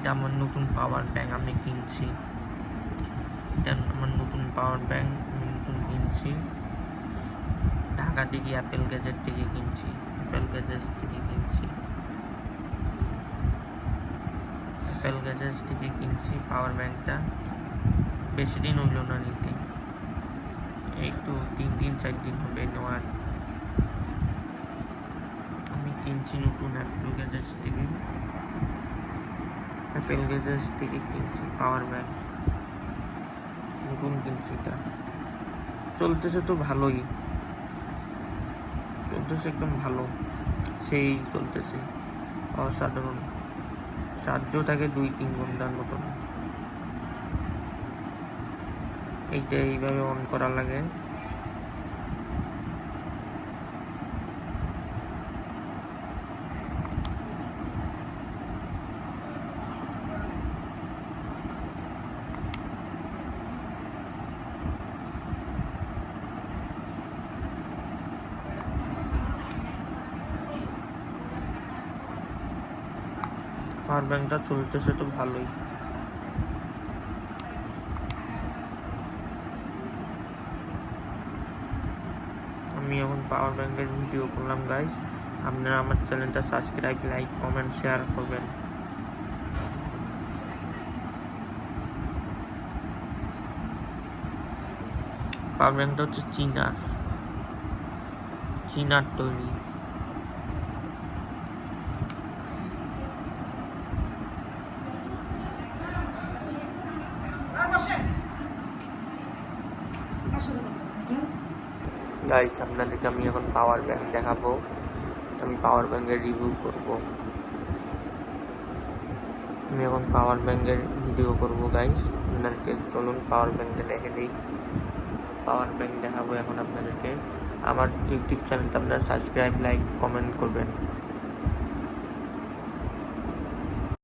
এটা আমার নতুন পাওয়ার ব্যাংক আমি কিনছি। এটা আমার নতুন পাওয়ার ব্যাংক আমি নতুন কিনছি। ঢাকা থেকে অ্যাপেল গ্যাজেট থেকে কিনছি। অ্যাপেল গ্যাজেট থেকে কিনছি পাওয়ার ব্যাংকটা। বেশি দিন হইল না নিতে, একটু 3-4 দিন হবে নেওয়ার। আমি কিনছি নতুন অ্যাপেল গ্যাজেট থেকে কিনছি পাওয়ার ব্যাংক, নতুন কিনছি। এটা চলতেছে তো ভালোই, চলতেছে একদম ভালো, সেই চলতেছে অসাধারণ। চার্জও থাকে 2-3 ঘন্টার মতন। এইটা এইভাবে অন করা লাগে। পাওয়ার ব্যাংকটা চলতেছে তো ভালোই। আমি এখন পাওয়ার ব্যাংকের ভিডিও করলাম গাইস। আপনারা আমার চ্যানেলটা সাবস্ক্রাইব, লাইক, কমেন্ট, শেয়ার করবেন। পাওয়ার ব্যাংকটা হচ্ছে চীনার তৈরি। গাইস আপনাদেরকে আমি এখন পাওয়ার ব্যাংক দেখাবো, আমি পাওয়ার ব্যাংকের রিভিউ করব। আমি এখন পাওয়ার ব্যাংকের ভিডিও করব গাইস। আপনাদেরকে চলুন পাওয়ার ব্যাংকটা দেখে দিই। পাওয়ার ব্যাংক দেখাবো এখন আপনাদেরকে। আমার ইউটিউব চ্যানেলটা আপনারা সাবস্ক্রাইব, লাইক, কমেন্ট করবেন।